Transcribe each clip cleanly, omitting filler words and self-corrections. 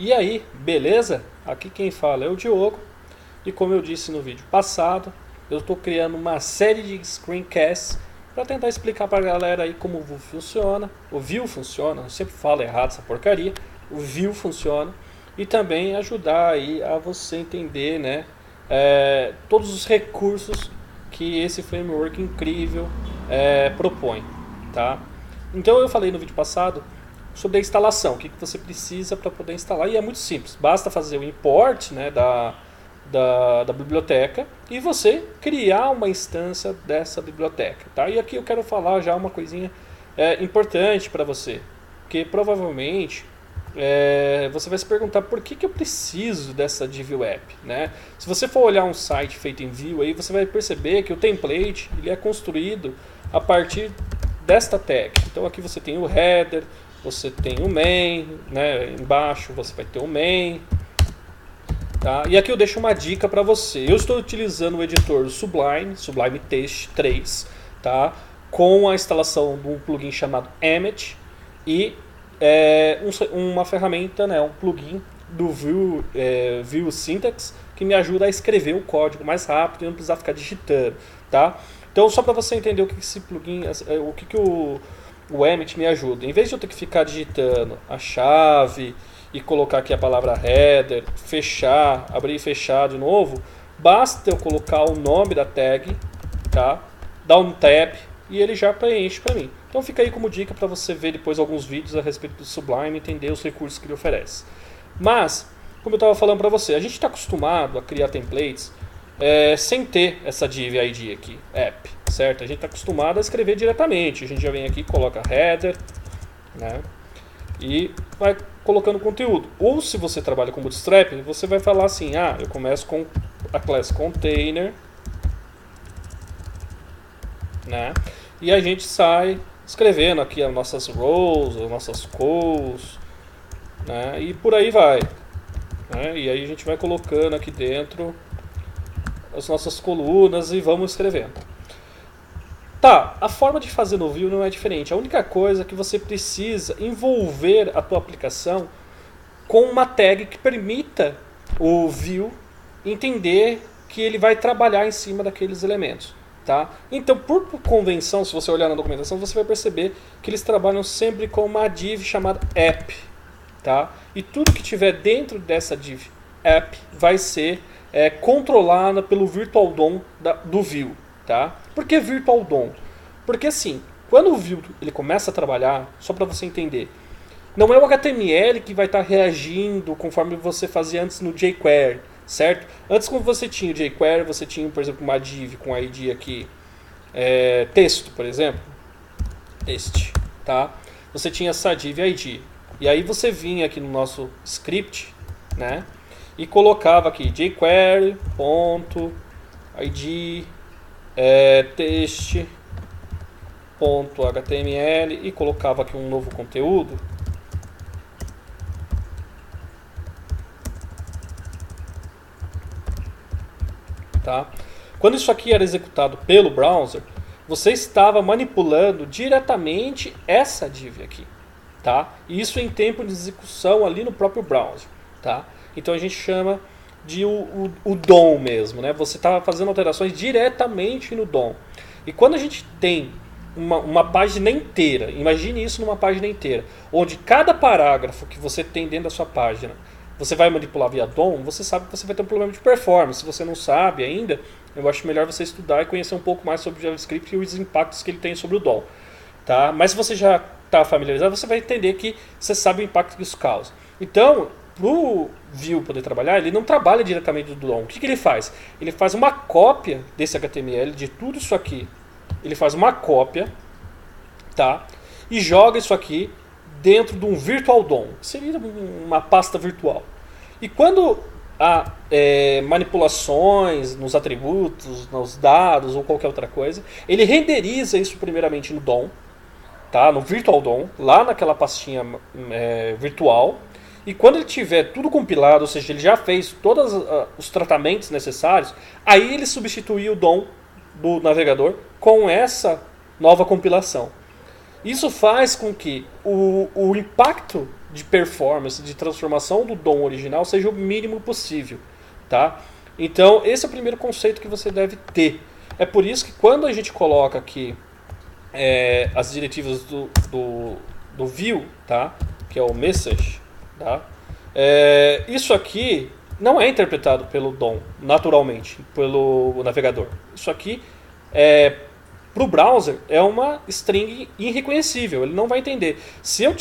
E aí, beleza? Aqui quem fala é o Diogo. E como eu disse no vídeo passado, eu estou criando uma série de screencasts para tentar explicar para a galera aí como o Vue funciona. O Vue funciona, eu sempre falo errado essa porcaria. O Vue funciona. E também ajudar aí a você entender, né, todos os recursos que esse framework incrível propõe, tá? Então eu falei no vídeo passado sobre a instalação, o que você precisa para poder instalar, e é muito simples, basta fazer o import, né, da biblioteca e você criar uma instância dessa biblioteca, tá? E aqui eu quero falar já uma coisinha importante para você, porque provavelmente você vai se perguntar por que eu preciso dessa de Vue App, né? Se você for olhar um site feito em Vue, aí você vai perceber que o template ele é construído a partir desta tag. Então aqui você tem o header, você tem o main, né? Embaixo você vai ter o main. Tá? E aqui eu deixo uma dica para você. Eu estou utilizando o editor Sublime Text 3, tá? Com a instalação de um plugin chamado Emmet e uma ferramenta, né, um plugin do Vue Syntax que me ajuda a escrever o código mais rápido e não precisar ficar digitando, tá? Então só para você entender o que esse plugin, o que o Emmet me ajuda. Em vez de eu ter que ficar digitando a chave e colocar aqui a palavra header, fechar, abrir e fechar de novo, basta eu colocar o nome da tag, tá? Dar um tab e ele já preenche para mim. Então fica aí como dica para você ver depois alguns vídeos a respeito do Sublime e entender os recursos que ele oferece. Mas, como eu estava falando para você, a gente está acostumado a criar templates sem ter essa div ID aqui, app, certo? A gente está acostumado a escrever diretamente. A gente já vem aqui, coloca header, né? E vai colocando conteúdo. Ou se você trabalha com Bootstrap, você vai falar assim, eu começo com a class container, né? E a gente sai escrevendo aqui as nossas rows, as nossas calls, né? E por aí vai, né? E aí a gente vai colocando aqui dentro as nossas colunas e vamos escrevendo. Tá, a forma de fazer no Vue não é diferente. A única coisa é que você precisa envolver a tua aplicação com uma tag que permita o Vue entender que ele vai trabalhar em cima daqueles elementos. Tá? Então, por convenção, se você olhar na documentação, você vai perceber que eles trabalham sempre com uma div chamada app. Tá? E tudo que tiver dentro dessa div app vai ser controlada pelo Virtual DOM do Vue. Tá? Por que Virtual DOM? Porque assim, quando o Vue ele começa a trabalhar, só para você entender, não é o HTML que vai estar reagindo conforme você fazia antes no jQuery, certo? Antes, quando você tinha o jQuery, você tinha, por exemplo, uma div com ID aqui, texto, por exemplo, text, tá? Você tinha essa div ID. E aí você vinha aqui no nosso script, né? E colocava aqui jQuery.id text.html e colocava aqui um novo conteúdo. Tá? Quando isso aqui era executado pelo browser, você estava manipulando diretamente essa div aqui. Tá? E isso em tempo de execução ali no próprio browser. Tá? Então a gente chama de o DOM mesmo, né? Você está fazendo alterações diretamente no DOM. E quando a gente tem uma página inteira, imagine isso numa página inteira, onde cada parágrafo que você tem dentro da sua página, você vai manipular via DOM, você sabe que você vai ter um problema de performance. Se você não sabe ainda, eu acho melhor você estudar e conhecer um pouco mais sobre o JavaScript e os impactos que ele tem sobre o DOM. Tá? Mas se você já está familiarizado, você vai entender que você sabe o impacto que isso causa. Então, para o Vue poder trabalhar, ele não trabalha diretamente do DOM. O que ele faz? Ele faz uma cópia desse HTML, de tudo isso aqui. Ele faz uma cópia, tá? E joga isso aqui dentro de um Virtual DOM. Seria uma pasta virtual. E quando há manipulações nos atributos, nos dados ou qualquer outra coisa, ele renderiza isso primeiramente no DOM, tá? No Virtual DOM, lá naquela pastinha virtual. E quando ele tiver tudo compilado, ou seja, ele já fez todos os tratamentos necessários, aí ele substitui o DOM do navegador com essa nova compilação. Isso faz com que o impacto de performance, de transformação do DOM original seja o mínimo possível, tá? Então, esse é o primeiro conceito que você deve ter. É por isso que quando a gente coloca aqui as diretivas do view, tá? Que é o message, tá? Isso aqui não é interpretado pelo DOM naturalmente, pelo navegador. Isso aqui para o browser é uma string irreconhecível, ele não vai entender. Se eu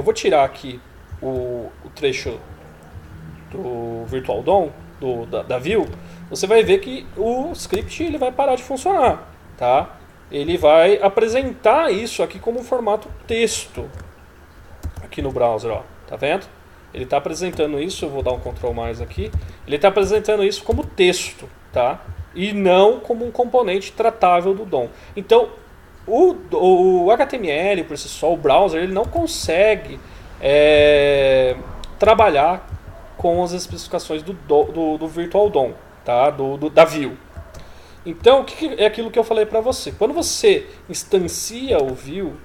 vou tirar aqui o trecho do Virtual DOM, da view, você vai ver que o script ele vai parar de funcionar, tá? Ele vai apresentar isso aqui como um formato texto aqui no browser, ó, tá vendo? Ele está apresentando isso, eu vou dar um Ctrl mais aqui, ele está apresentando isso como texto, tá? E não como um componente tratável do DOM. Então, o HTML por si só, o browser, ele não consegue trabalhar com as especificações do Virtual DOM, tá? Da view. Então, o que é aquilo que eu falei para você? Quando você instancia o view,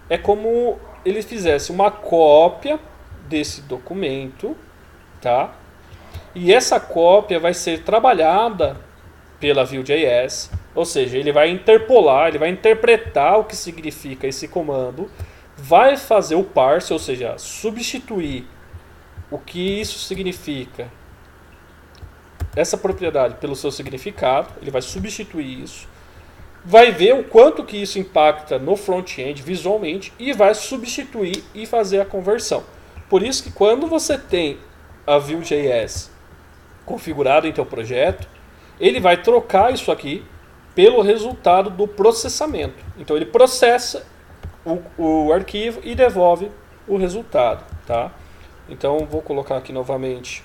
é como ele fizesse uma cópia desse documento, tá? E essa cópia vai ser trabalhada pela Vue.js, ou seja, ele vai interpolar, ele vai interpretar o que significa esse comando, vai fazer o parse, ou seja, substituir o que isso significa, essa propriedade pelo seu significado, ele vai substituir isso, vai ver o quanto que isso impacta no front-end visualmente e vai substituir e fazer a conversão. Por isso que quando você tem a Vue.js configurado em teu projeto, ele vai trocar isso aqui pelo resultado do processamento. Então ele processa o arquivo e devolve o resultado, tá? Então vou colocar aqui novamente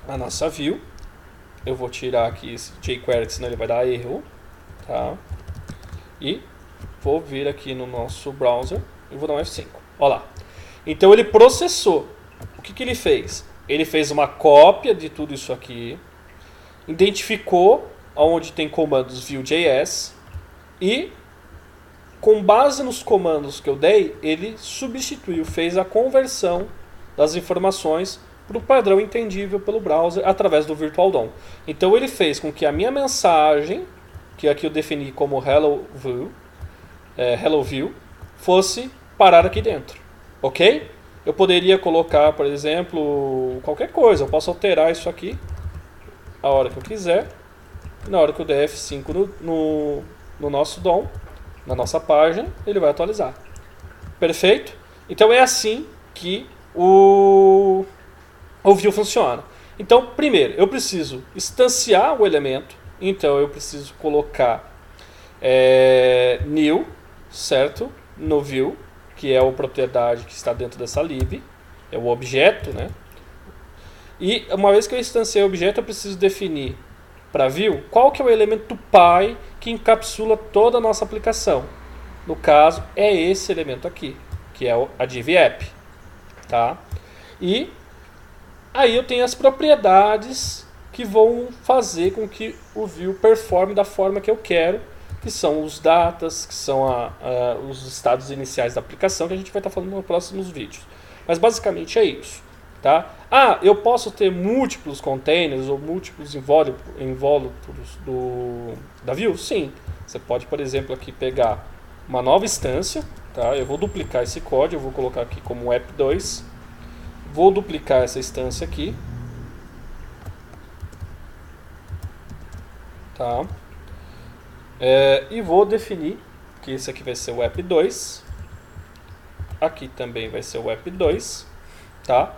a nossa view. Eu vou tirar aqui esse jQuery, senão ele vai dar erro, tá? E vou vir aqui no nosso browser e vou dar um F5. Olha lá. Então ele processou. O que ele fez? Ele fez uma cópia de tudo isso aqui, identificou onde tem comandos Vue.js e, com base nos comandos que eu dei, ele substituiu, fez a conversão das informações para o padrão entendível pelo browser através do Virtual DOM. Então ele fez com que a minha mensagem, que aqui eu defini como Hello View, fosse parar aqui dentro, ok? Eu poderia colocar, por exemplo, qualquer coisa, eu posso alterar isso aqui a hora que eu quiser, na hora que eu der F5 no nosso DOM, na nossa página, ele vai atualizar. Perfeito? Então é assim que o Vue funciona. Então, primeiro, eu preciso instanciar o elemento, então eu preciso colocar new, certo? No Vue, que é a propriedade que está dentro dessa lib, é o objeto, né? E uma vez que eu instanciei o objeto, eu preciso definir para Vue qual que é o elemento pai que encapsula toda a nossa aplicação. No caso, é esse elemento aqui, que é a div app, tá? E aí eu tenho as propriedades que vão fazer com que o Vue performe da forma que eu quero, que são os datas, que são os estados iniciais da aplicação, que a gente vai estar falando nos próximos vídeos. Mas basicamente é isso, tá? Eu posso ter múltiplos containers ou múltiplos invólucros da Vue? Sim. Você pode, por exemplo, aqui pegar uma nova instância, tá? Eu vou duplicar esse código, eu vou colocar aqui como app2, vou duplicar essa instância aqui, tá? E vou definir que esse aqui vai ser o app2, aqui também vai ser o app2, tá?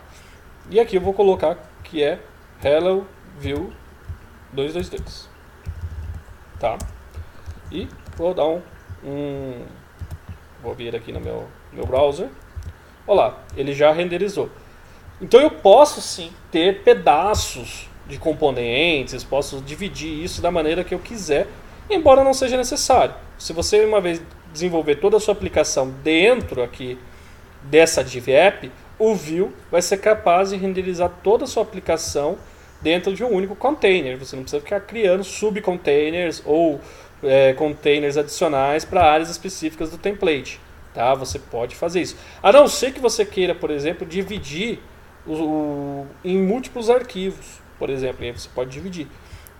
E aqui eu vou colocar que é Hello Vue 222, tá? E vou dar vou vir aqui no meu browser. Olha lá, ele já renderizou. Então eu posso sim ter pedaços de componentes, posso dividir isso da maneira que eu quiser, embora não seja necessário. Se você uma vez desenvolver toda a sua aplicação dentro aqui dessa div app, o Vue vai ser capaz de renderizar toda a sua aplicação dentro de um único container. Você não precisa ficar criando subcontainers ou containers adicionais para áreas específicas do template. Tá? Você pode fazer isso. A não ser que você queira, por exemplo, dividir em múltiplos arquivos. Por exemplo, aí você pode dividir.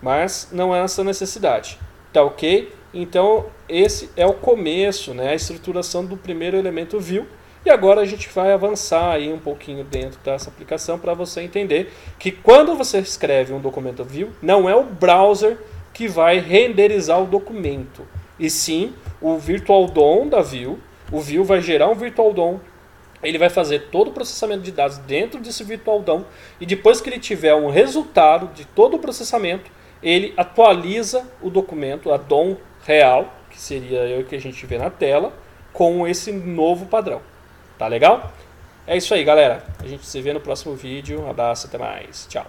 Mas não é essa necessidade. Tá ok? Então esse é o começo, né? A estruturação do primeiro elemento view. E agora a gente vai avançar aí um pouquinho dentro dessa aplicação para você entender que quando você escreve um documento view, não é o browser que vai renderizar o documento, e sim o virtual DOM da view. O view vai gerar um virtual DOM, ele vai fazer todo o processamento de dados dentro desse virtual DOM, e depois que ele tiver um resultado de todo o processamento, ele atualiza o documento, a DOM real, que seria o que a gente vê na tela, com esse novo padrão. Tá legal? É isso aí, galera. A gente se vê no próximo vídeo. Um abraço, até mais. Tchau.